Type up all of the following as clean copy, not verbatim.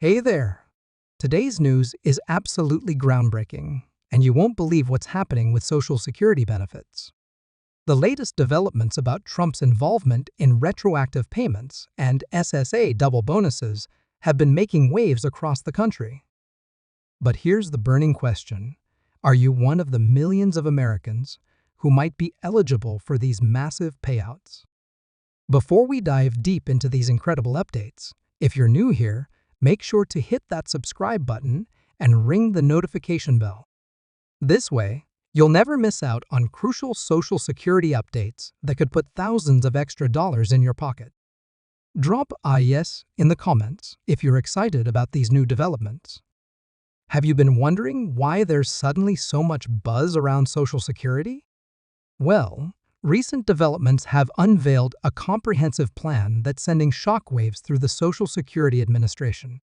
Hey there! Today's news is absolutely groundbreaking, and you won't believe what's happening with Social Security benefits. The latest developments about Trump's involvement in retroactive payments and SSA double bonuses have been making waves across the country. But here's the burning question. Are you one of the millions of Americans who might be eligible for these massive payouts? Before we dive deep into these incredible updates, if you're new here, make sure to hit that subscribe button and ring the notification bell. This way, you'll never miss out on crucial Social Security updates that could put thousands of extra dollars in your pocket. Drop a yes in the comments if you're excited about these new developments. Have you been wondering why there's suddenly so much buzz around Social Security? Well, recent developments have unveiled a comprehensive plan that's sending shockwaves through the Social Security Administration.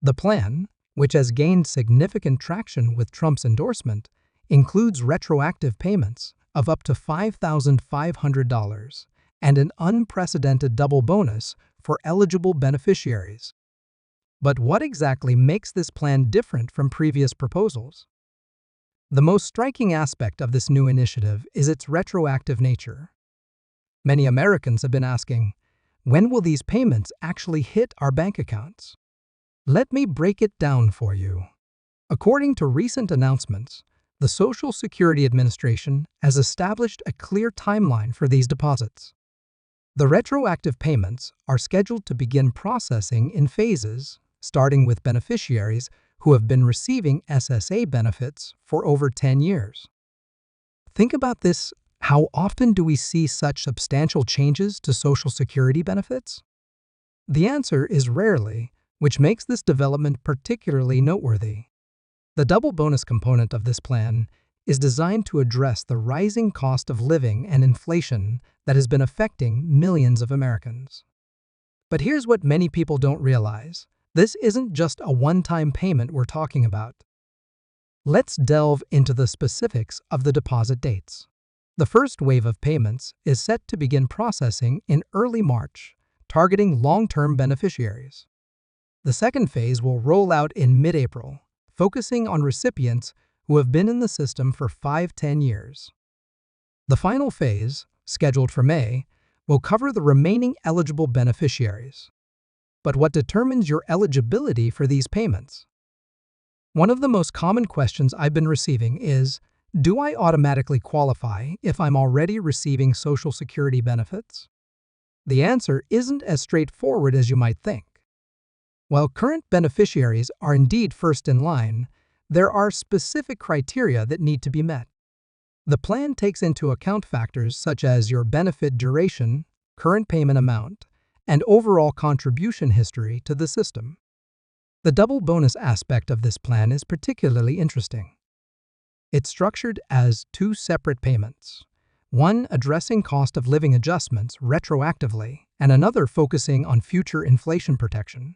The plan, which has gained significant traction with Trump's endorsement, includes retroactive payments of up to $5,500 and an unprecedented double bonus for eligible beneficiaries. But what exactly makes this plan different from previous proposals? The most striking aspect of this new initiative is its retroactive nature. Many Americans have been asking, when will these payments actually hit our bank accounts? Let me break it down for you. According to recent announcements, the Social Security Administration has established a clear timeline for these deposits. The retroactive payments are scheduled to begin processing in phases, starting with beneficiaries who have been receiving SSA benefits for over 10 years. Think about this. How often do we see such substantial changes to Social Security benefits? The answer is rarely, which makes this development particularly noteworthy. The double bonus component of this plan is designed to address the rising cost of living and inflation that has been affecting millions of Americans. But here's what many people don't realize. This isn't just a one-time payment we're talking about. Let's delve into the specifics of the deposit dates. The first wave of payments is set to begin processing in early March, targeting long-term beneficiaries. The second phase will roll out in mid-April, focusing on recipients who have been in the system for 5-10 years. The final phase, scheduled for May, will cover the remaining eligible beneficiaries. But what determines your eligibility for these payments? One of the most common questions I've been receiving is, do I automatically qualify if I'm already receiving Social Security benefits? The answer isn't as straightforward as you might think. While current beneficiaries are indeed first in line, there are specific criteria that need to be met. The plan takes into account factors such as your benefit duration, current payment amount, and overall contribution history to the system. The double bonus aspect of this plan is particularly interesting. It's structured as two separate payments, one addressing cost of living adjustments retroactively and another focusing on future inflation protection.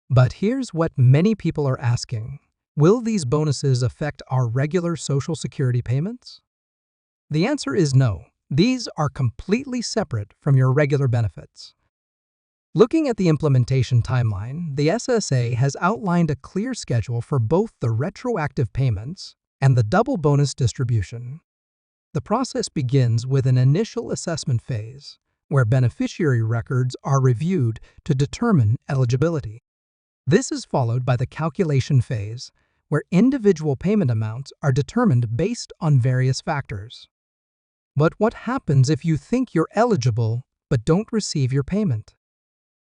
But here's what many people are asking. Will these bonuses affect our regular Social Security payments? The answer is no. These are completely separate from your regular benefits. Looking at the implementation timeline, the SSA has outlined a clear schedule for both the retroactive payments and the double bonus distribution. The process begins with an initial assessment phase, where beneficiary records are reviewed to determine eligibility. This is followed by the calculation phase, where individual payment amounts are determined based on various factors. But what happens if you think you're eligible but don't receive your payment?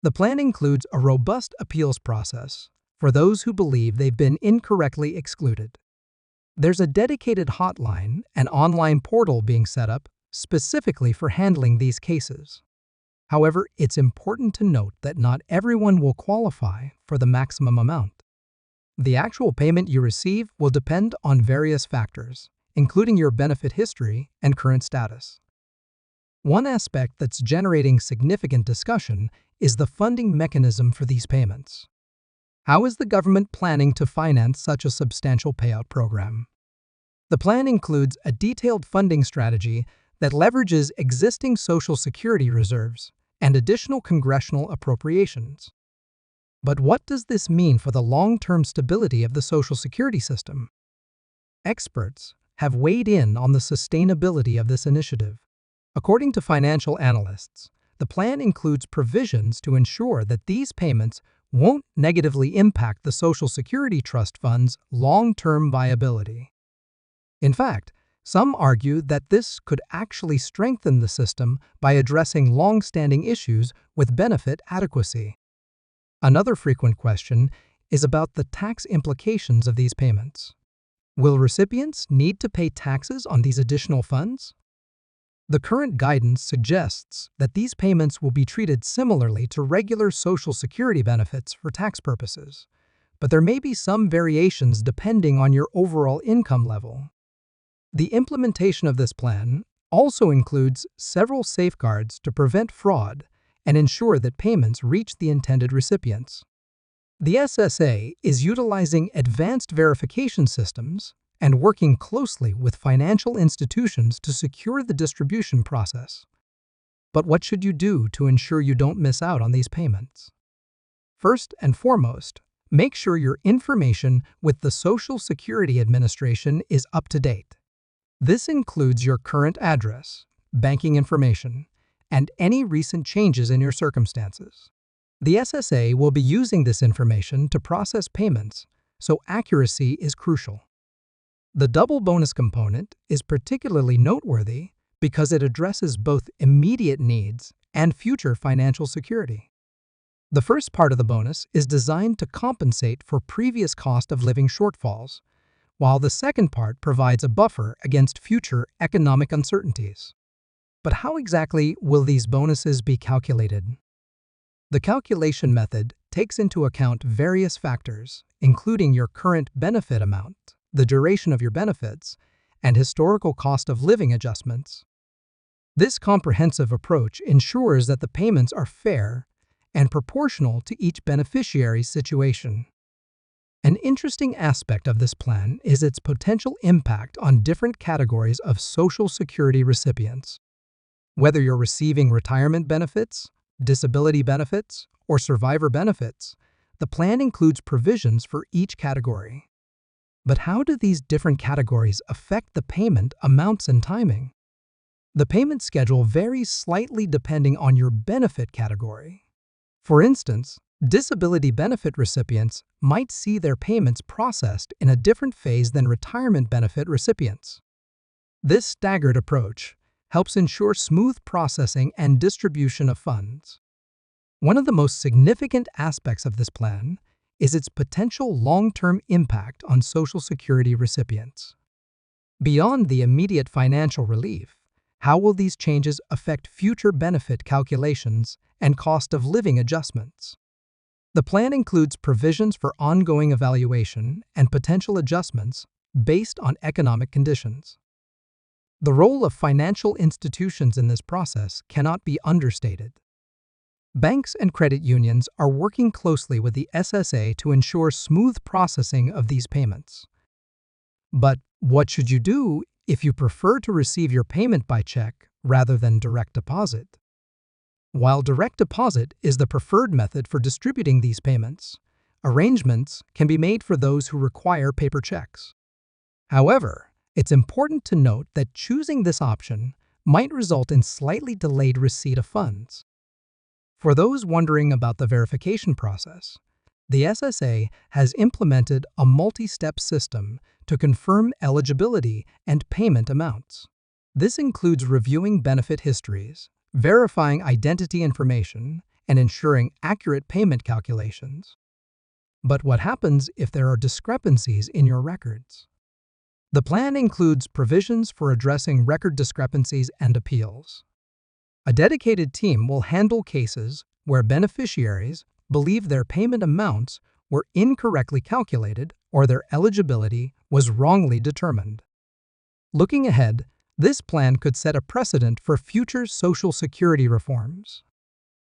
The plan includes a robust appeals process for those who believe they've been incorrectly excluded. There's a dedicated hotline and online portal being set up specifically for handling these cases. However, it's important to note that not everyone will qualify for the maximum amount. The actual payment you receive will depend on various factors, including your benefit history and current status. One aspect that's generating significant discussion is the funding mechanism for these payments. How is the government planning to finance such a substantial payout program? The plan includes a detailed funding strategy that leverages existing Social Security reserves and additional congressional appropriations. But what does this mean for the long-term stability of the Social Security system? Experts have weighed in on the sustainability of this initiative. According to financial analysts, the plan includes provisions to ensure that these payments won't negatively impact the Social Security Trust Fund's long-term viability. In fact, some argue that this could actually strengthen the system by addressing long-standing issues with benefit adequacy. Another frequent question is about the tax implications of these payments. Will recipients need to pay taxes on these additional funds? The current guidance suggests that these payments will be treated similarly to regular Social Security benefits for tax purposes, but there may be some variations depending on your overall income level. The implementation of this plan also includes several safeguards to prevent fraud and ensure that payments reach the intended recipients. The SSA is utilizing advanced verification systems and working closely with financial institutions to secure the distribution process. But what should you do to ensure you don't miss out on these payments? First and foremost, make sure your information with the Social Security Administration is up to date. This includes your current address, banking information, and any recent changes in your circumstances. The SSA will be using this information to process payments, so accuracy is crucial. The double bonus component is particularly noteworthy because it addresses both immediate needs and future financial security. The first part of the bonus is designed to compensate for previous cost of living shortfalls, while the second part provides a buffer against future economic uncertainties. But how exactly will these bonuses be calculated? The calculation method takes into account various factors, including your current benefit amount, the duration of your benefits, and historical cost of living adjustments. This comprehensive approach ensures that the payments are fair and proportional to each beneficiary's situation. An interesting aspect of this plan is its potential impact on different categories of Social Security recipients. Whether you're receiving retirement benefits, disability benefits, or survivor benefits, the plan includes provisions for each category. But how do these different categories affect the payment amounts and timing? The payment schedule varies slightly depending on your benefit category. For instance, disability benefit recipients might see their payments processed in a different phase than retirement benefit recipients. This staggered approach helps ensure smooth processing and distribution of funds. One of the most significant aspects of this plan is its potential long-term impact on Social Security recipients. Beyond the immediate financial relief, how will these changes affect future benefit calculations and cost of living adjustments? The plan includes provisions for ongoing evaluation and potential adjustments based on economic conditions. The role of financial institutions in this process cannot be understated. Banks and credit unions are working closely with the SSA to ensure smooth processing of these payments. But what should you do if you prefer to receive your payment by check rather than direct deposit? While direct deposit is the preferred method for distributing these payments, arrangements can be made for those who require paper checks. However, it's important to note that choosing this option might result in slightly delayed receipt of funds. For those wondering about the verification process, the SSA has implemented a multi-step system to confirm eligibility and payment amounts. This includes reviewing benefit histories, verifying identity information, and ensuring accurate payment calculations. But what happens if there are discrepancies in your records? The plan includes provisions for addressing record discrepancies and appeals. A dedicated team will handle cases where beneficiaries believe their payment amounts were incorrectly calculated or their eligibility was wrongly determined. Looking ahead, this plan could set a precedent for future Social Security reforms.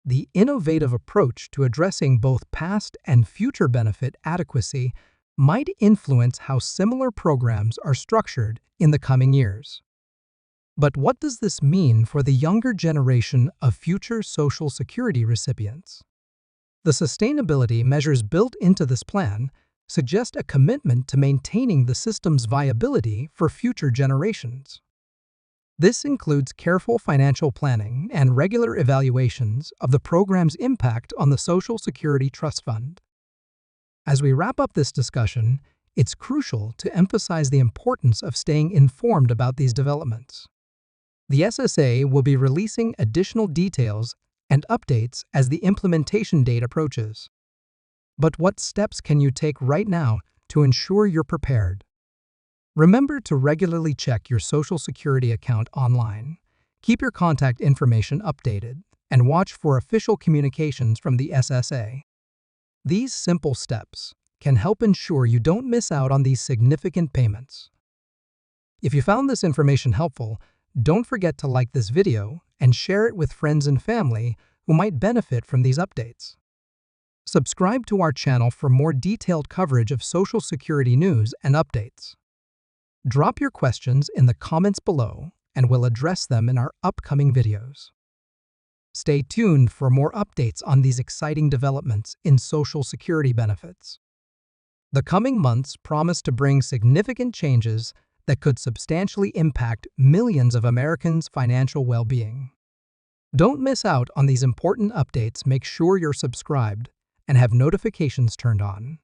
The innovative approach to addressing both past and future benefit adequacy might influence how similar programs are structured in the coming years. But what does this mean for the younger generation of future Social Security recipients? The sustainability measures built into this plan suggest a commitment to maintaining the system's viability for future generations. This includes careful financial planning and regular evaluations of the program's impact on the Social Security Trust Fund. As we wrap up this discussion, it's crucial to emphasize the importance of staying informed about these developments. The SSA will be releasing additional details and updates as the implementation date approaches. But what steps can you take right now to ensure you're prepared? Remember to regularly check your Social Security account online, keep your contact information updated, and watch for official communications from the SSA. These simple steps can help ensure you don't miss out on these significant payments. If you found this information helpful, don't forget to like this video and share it with friends and family who might benefit from these updates. Subscribe to our channel for more detailed coverage of Social Security news and updates. Drop your questions in the comments below and we'll address them in our upcoming videos. Stay tuned for more updates on these exciting developments in Social Security benefits. The coming months promise to bring significant changes that could substantially impact millions of Americans' financial well-being. Don't miss out on these important updates. Make sure you're subscribed and have notifications turned on.